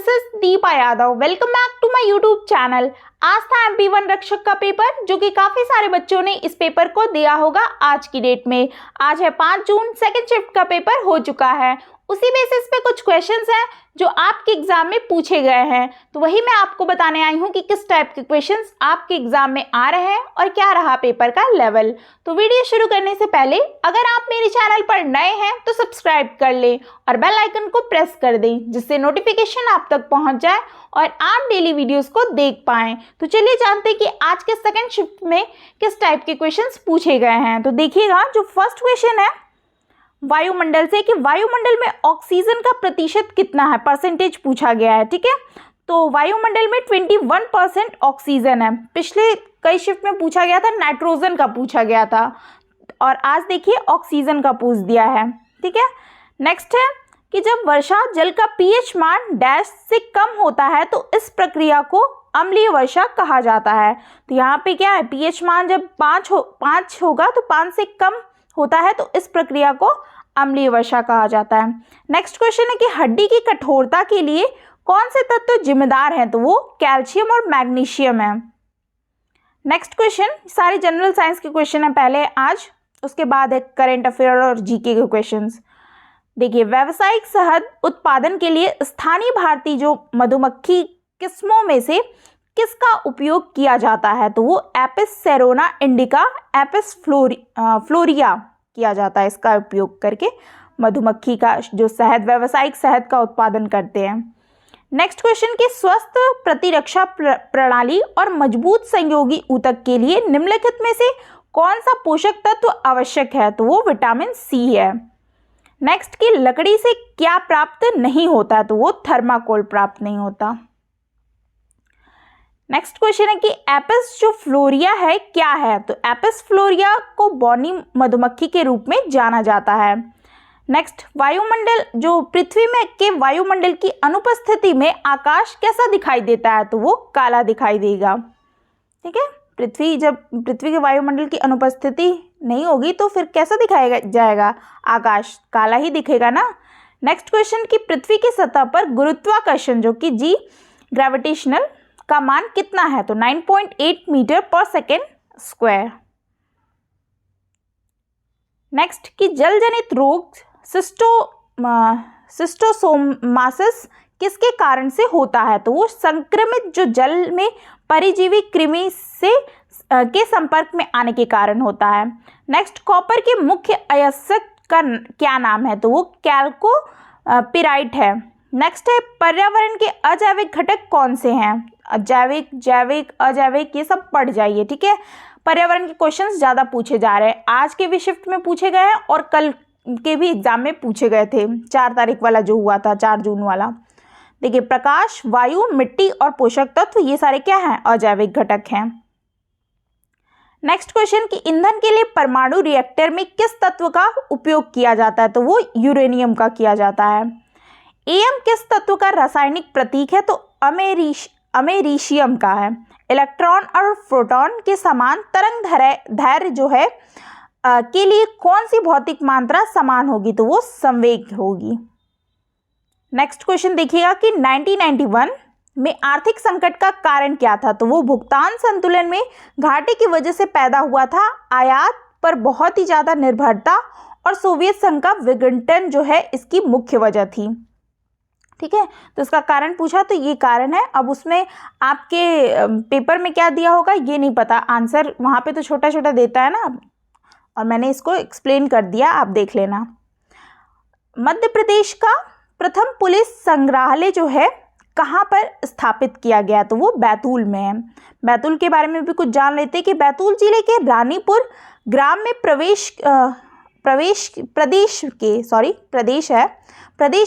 This is Deepa Yadav. Welcome back to my YouTube channel. आज था MP1 रक्षक का पेपर, जो कि काफी सारे बच्चों ने इस पेपर को दिया होगा आज की डेट में। आज है 5 जून, सेकंड शिफ्ट का पेपर हो चुका है। उसी बेसिस पे कुछ क्वेश्चंस हैं जो आपके एग्जाम में पूछे गए हैं, तो वही मैं आपको बताने आई हूँ कि किस टाइप के क्वेश्चंस आपके एग्जाम में आ रहे हैं और क्या रहा पेपर का लेवल। तो वीडियो शुरू करने से पहले अगर आप मेरे चैनल पर नए हैं तो सब्सक्राइब कर लें और बेल आइकन को प्रेस कर दें, जिससे नोटिफिकेशन आप तक पहुंच जाए और आप डेली वीडियोस को देख पाएं। तो चलिए जानते हैं कि आज के सेकंड शिफ्ट में किस टाइप के क्वेश्चंस पूछे गए हैं। तो देखिएगा, जो फर्स्ट क्वेश्चन है वायुमंडल से, कि वायुमंडल में ऑक्सीजन का प्रतिशत कितना है, परसेंटेज पूछा गया है। ठीक है, तो वायुमंडल में 21% ऑक्सीजन है। पिछले कई शिफ्ट में पूछा गया था, नाइट्रोजन का पूछा गया था, और आज देखिए ऑक्सीजन का पूछ दिया है। ठीक है, नेक्स्ट है कि जब वर्षा जल का pH मान डैश से कम होता है तो इस प्रक्रिया को अम्लीय वर्षा कहा जाता है। तो यहाँ पे क्या है, pH मान जब 5 होगा तो 5 से कम होता है तो इस प्रक्रिया को अम्लीय वर्षा कहा जाता है। नेक्स्ट क्वेश्चन है कि हड्डी की कठोरता के लिए कौन से तत्व जिम्मेदार हैं, तो वो कैल्शियम और मैग्नीशियम है। नेक्स्ट क्वेश्चन, सारे जनरल साइंस के क्वेश्चन है पहले आज, उसके बाद है करंट अफेयर और जीके के क्वेश्चंस। देखिए, व्यावसायिक शहद उत्पादन के लिए स्थानीय भारतीय जो मधुमक्खी किस्मों में से किसका उपयोग किया जाता है, तो वो एपिस सेरोना इंडिका, एपिस फ्लोरिया किया जाता है। इसका उपयोग करके मधुमक्खी का जो शहद, व्यावसायिक शहद का उत्पादन करते हैं। नेक्स्ट क्वेश्चन की स्वस्थ प्रतिरक्षा प्रणाली और मजबूत संयोगी ऊतक के लिए निम्नलिखित में से कौन सा पोषक तत्व आवश्यक है, तो वो विटामिन सी है। नेक्स्ट की लकड़ी से क्या प्राप्त नहीं होता, तो वो थर्माकोल प्राप्त नहीं होता। नेक्स्ट क्वेश्चन है कि एपिस जो फ्लोरिया है क्या है, तो एपिस फ्लोरिया को बॉनी मधुमक्खी के रूप में जाना जाता है। नेक्स्ट, वायुमंडल जो पृथ्वी में के वायुमंडल की अनुपस्थिति में आकाश कैसा दिखाई देता है, तो वो काला दिखाई देगा। ठीक है, पृथ्वी के वायुमंडल की अनुपस्थिति नहीं होगी तो फिर कैसा दिखाया जाएगा, आकाश काला ही दिखेगा ना। नेक्स्ट क्वेश्चन कि पृथ्वी की सतह पर गुरुत्वाकर्षण जो कि जी ग्रेविटेशनल का मान कितना है, तो 9.8 मीटर पर सेकेंड स्क्वायर। नेक्स्ट कि जल जनित रोग सिस्टोसोमासिस किसके कारण से होता है, तो वो संक्रमित जो जल में परिजीवी कृमि से के संपर्क में आने के कारण होता है। नेक्स्ट, कॉपर के मुख्य अयस्क का क्या नाम है, तो वो कैल्कोपिराइट है। नेक्स्ट है पर्यावरण के अजैविक घटक कौन से हैं, जैविक, जैविक, अजैविक, ये सब पढ़ जाइए। ठीक है, पर्यावरण के क्वेश्चंस ज़्यादा पूछे जा रहे हैं, आज के भी शिफ्ट में पूछे गए हैं और कल के भी एग्जाम में पूछे गए थे। 4 तारीख वाला जो हुआ था, 4 जून वाला। देखिए, प्रकाश, वायु, मिट्टी और पोषक तत्व, ये सारे क्या हैं, अजैविक घटक हैं। नेक्स्ट क्वेश्चन कि ईंधन के लिए परमाणु रिएक्टर में किस तत्व का उपयोग किया जाता है, तो वो यूरेनियम का किया जाता है। एम किस तत्व का रासायनिक प्रतीक है, तो अमेरिशियम का है। इलेक्ट्रॉन और प्रोटॉन के समान तरंग दैर्ध्य जो है के लिए कौन सी भौतिक मात्रा समान होगी, तो वो संवेग होगी। नेक्स्ट क्वेश्चन देखिएगा कि 1991 में आर्थिक संकट का कारण क्या था, तो वो भुगतान संतुलन में घाटे की वजह से पैदा हुआ था, आयात पर बहुत ही ज़्यादा निर्भरता और सोवियत संघ का विघटन जो है इसकी मुख्य वजह थी। ठीक है, तो इसका कारण पूछा तो ये कारण है। अब उसमें आपके पेपर में क्या दिया होगा ये नहीं पता, आंसर वहाँ पे तो छोटा छोटा देता है ना, और मैंने इसको एक्सप्लेन कर दिया, आप देख लेना। मध्य प्रदेश का प्रथम पुलिस संग्रहालय जो है कहाँ पर स्थापित किया गया, तो वो बैतूल में है। बैतूल के बारे में भी कुछ जान लेते हैं कि बैतूल जिले के रानीपुर ग्राम में प्रदेश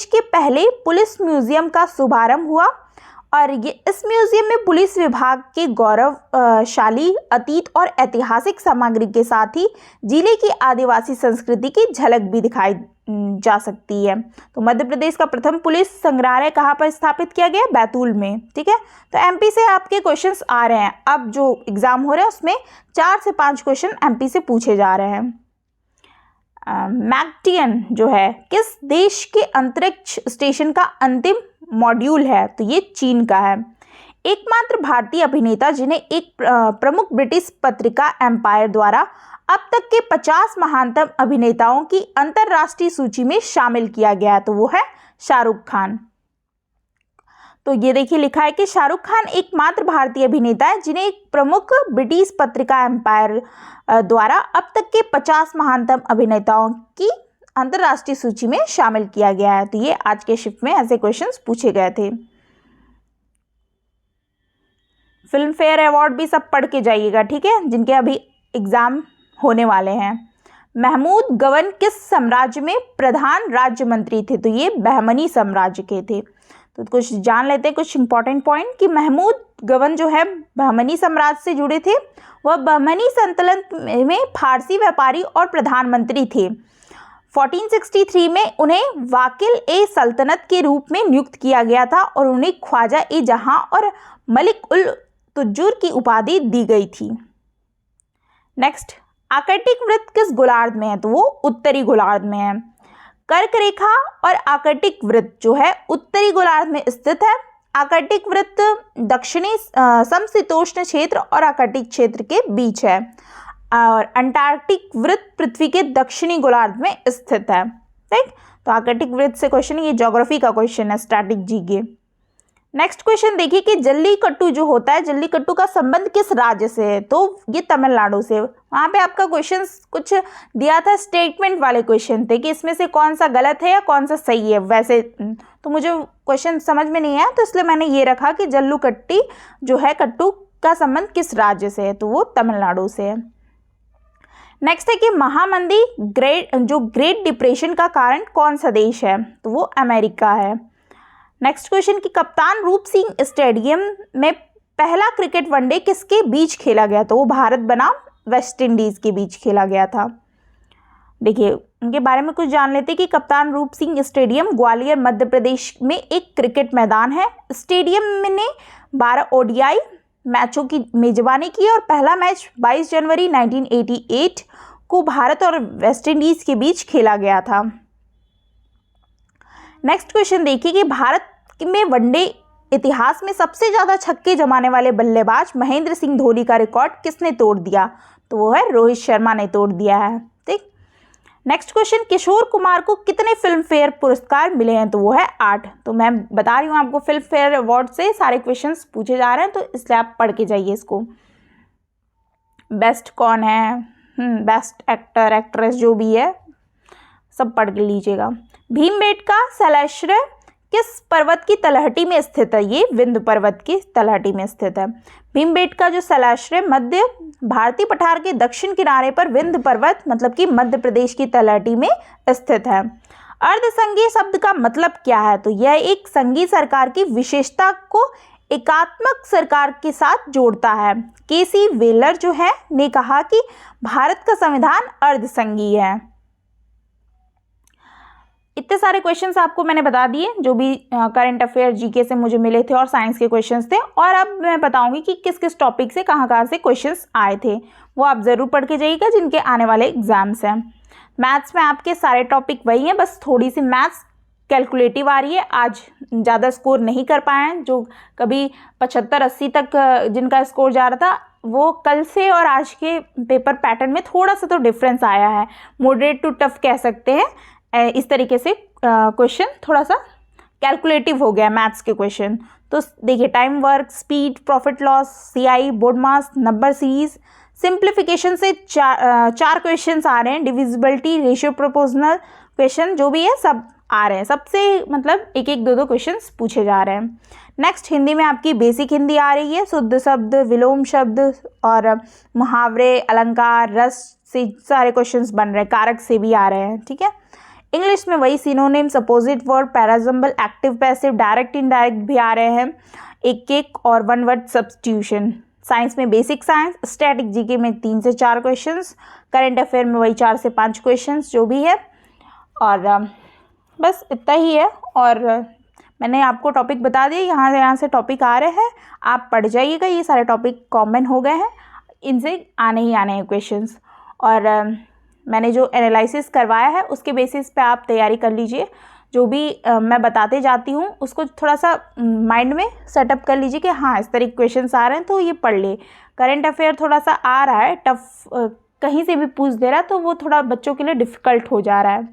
के पहले पुलिस म्यूजियम का शुभारंभ हुआ, और ये इस म्यूजियम में पुलिस विभाग के गौरवशाली अतीत और ऐतिहासिक सामग्री के साथ ही जिले की आदिवासी संस्कृति की झलक भी दिखाई जा सकती है। तो मध्य प्रदेश का प्रथम पुलिस संग्रहालय कहाँ पर स्थापित किया गया, बैतूल में। ठीक है, तो एमपी से आपके क्वेश्चंस आ रहे हैं, अब जो एग्जाम हो रहे हैं उसमें 4 से 5 क्वेश्चन एमपी से पूछे जा रहे हैं। मैकटियन जो है किस देश के अंतरिक्ष स्टेशन का अंतिम मॉड्यूल है तो ये चीन का है। एकमात्र भारतीय अभिनेता जिन्हें एक प्रमुख ब्रिटिश पत्रिका एम्पायर द्वारा अब तक के 50 महानतम अभिनेताओं की अंतर्राष्ट्रीय सूची में शामिल किया गया तो वो है शाहरुख खान। तो ये देखिए लिखा है कि शाहरुख खान एकमात्र भारतीय अभिनेता है जिन्हें एक प्रमुख ब्रिटिश पत्रिका एम्पायर द्वारा अब तक के 50 महानतम अभिनेताओं की अंतर्राष्ट्रीय सूची में शामिल किया गया है। तो ये आज के शिफ्ट में ऐसे क्वेश्चंस पूछे गए थे। फिल्म फेयर अवार्ड भी सब पढ़ के जाइएगा, ठीक है, जिनके अभी एग्जाम होने वाले हैं। महमूद गवन किस साम्राज्य में प्रधान राज्य मंत्री थे? तो ये बहमनी साम्राज्य के थे। तो कुछ जान लेते हैं कुछ इंपॉर्टेंट पॉइंट कि महमूद गवन जो है बहमनी साम्राज्य से जुड़े थे। वह बहमनी सल्तनत में फारसी व्यापारी और प्रधानमंत्री थे। 1463 में उन्हें वाकिल ए सल्तनत के रूप में नियुक्त किया गया था और उन्हें ख्वाजा ए जहां और मलिक उल तुज्जुर की उपाधि दी गई थी। नेक्स्ट, आकर्टिक वृत्त किस गोलार्ध में है? तो वो उत्तरी गोलार्ध में है। कर्क रेखा और आकर्टिक वृत्त जो है उत्तरी गोलार्ध में स्थित है। आकर्टिक वृत्त दक्षिणी समशीतोष्ण क्षेत्र और आकर्टिक क्षेत्र के बीच है और अंटार्कटिक वृत्त पृथ्वी के दक्षिणी गोलार्ध में स्थित है। ठीक, तो आकर्टिक वृत्त से क्वेश्चन, ये ज्योग्राफी का क्वेश्चन है, स्टैटिक जीके। नेक्स्ट क्वेश्चन देखिए कि जल्लीकट्टू जो होता है, जल्लीकट्टू का संबंध किस राज्य से है? तो ये तमिलनाडु से। वहाँ पे आपका क्वेश्चन कुछ दिया था, स्टेटमेंट वाले क्वेश्चन थे कि इसमें से कौन सा गलत है या कौन सा सही है। वैसे तो मुझे क्वेश्चन समझ में नहीं आया तो इसलिए मैंने ये रखा कि जल्लीकट्टी जो है कट्टू का संबंध किस राज्य से है? तो वो तमिलनाडु से है। नेक्स्ट है कि महामंदी ग्रेट डिप्रेशन का कारण कौन सा देश है? तो वो अमेरिका है। नेक्स्ट क्वेश्चन कि कप्तान रूप सिंह स्टेडियम में पहला क्रिकेट वनडे किसके बीच खेला गया? तो वो भारत बनाम वेस्ट इंडीज के बीच खेला गया था। देखिए उनके बारे में कुछ जान लेते हैं कि कप्तान रूप सिंह स्टेडियम ग्वालियर मध्य प्रदेश में एक क्रिकेट मैदान है। स्टेडियम ने 12 ओडीआई मैचों की मेजबानी की और पहला मैच 22 जनवरी 1988 को भारत और वेस्ट इंडीज के बीच खेला गया था। नेक्स्ट क्वेश्चन देखिए कि भारत में वनडे इतिहास में सबसे ज़्यादा छक्के जमाने वाले बल्लेबाज महेंद्र सिंह धोनी का रिकॉर्ड किसने तोड़ दिया? तो वो है रोहित शर्मा ने तोड़ दिया है। ठीक, नेक्स्ट क्वेश्चन, किशोर कुमार को कितने फिल्म फेयर पुरस्कार मिले हैं? तो वो है 8। तो मैं बता रही हूँ आपको फिल्म फेयर अवार्ड से सारे क्वेश्चंस पूछे जा रहे हैं तो इसलिए आप पढ़ के जाइए इसको। बेस्ट कौन है, बेस्ट एक्टर एक्ट्रेस जो भी है सब पढ़ के लीजिएगा। भीमबेटका शैलाश्रय किस पर्वत की तलहटी में स्थित है? ये विंध्य पर्वत की तलहटी में स्थित है। भीमबेटका जो शैलाश्रय मध्य भारतीय पठार के दक्षिण किनारे पर विंध्य पर्वत मतलब कि मध्य प्रदेश की तलहटी में स्थित है। अर्धसंघीय शब्द का मतलब क्या है? तो यह एक संघीय सरकार की विशेषता को एकात्मक सरकार के साथ जोड़ता है। केसी वेलर जो है ने कहा कि भारत का संविधान अर्धसंघीय है। इतने सारे क्वेश्चंस आपको मैंने बता दिए जो भी करंट अफेयर जीके से मुझे मिले थे और साइंस के क्वेश्चंस थे। और अब मैं बताऊंगी कि किस किस टॉपिक से कहाँ से क्वेश्चंस आए थे, वो आप ज़रूर पढ़ के जाइएगा जिनके आने वाले एग्जाम्स हैं। मैथ्स में आपके सारे टॉपिक वही हैं, बस थोड़ी सी मैथ्स कैलकुलेटिव आ रही है। आज ज़्यादा स्कोर नहीं कर पाए हैं, जो कभी 75-80 तक जिनका स्कोर जा रहा था वो कल से और आज के पेपर पैटर्न में थोड़ा सा तो डिफरेंस आया है। मॉडरेट टू टफ कह सकते हैं। इस तरीके से क्वेश्चन थोड़ा सा कैलकुलेटिव हो गया मैथ्स के क्वेश्चन। तो देखिए time work, speed, profit loss, CI, BODMAS, number series, simplification से चार क्वेश्चंस आ रहे हैं। डिविजिबिलिटी, रेशियो प्रोपोर्शनल क्वेश्चन जो भी है सब आ रहे हैं। सबसे मतलब एक एक दो क्वेश्चंस पूछे जा रहे हैं। नेक्स्ट हिंदी में आपकी बेसिक हिंदी आ रही है। शुद्ध शब्द, विलोम शब्द और मुहावरे, अलंकार, रस से सारे क्वेश्चंस बन रहे हैं। कारक से भी आ रहे हैं। ठीक है, इंग्लिश में वही synonyms, opposite word, parajumble, active passive, direct indirect भी आ रहे हैं, एक एक और वन वर्ड सब्स्टिट्यूशन। साइंस में बेसिक साइंस, स्टैटिक जीके में 3 से 4 क्वेश्चंस, करंट अफेयर में वही 4 से 5 क्वेश्चंस जो भी है। और बस इतना ही है। और मैंने आपको टॉपिक बता दिए, यहाँ से टॉपिक आ रहे हैं, आप पढ़ जाइएगा। ये सारे टॉपिक कॉमन हो गए हैं, इनसे आने ही आने हैं क्वेश्चंस। और मैंने जो एनालिसिस करवाया है उसके बेसिस पे आप तैयारी कर लीजिए। जो भी मैं बताते जाती हूँ उसको थोड़ा सा माइंड में सेटअप कर लीजिए कि हाँ इस तरह के क्वेश्चंस आ रहे हैं तो ये पढ़ ले। करंट अफेयर थोड़ा सा आ रहा है टफ, कहीं से भी पूछ दे रहा है तो वो थोड़ा बच्चों के लिए डिफ़िकल्ट हो जा रहा है।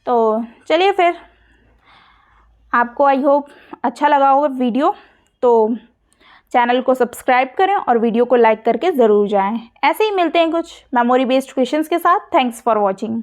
तो चलिए फिर, आपको आई होप अच्छा लगा होगा वीडियो, तो चैनल को सब्सक्राइब करें और वीडियो को लाइक करके ज़रूर जाएं। ऐसे ही मिलते हैं कुछ मेमोरी बेस्ड क्वेश्चंस के साथ। Thanks for watching.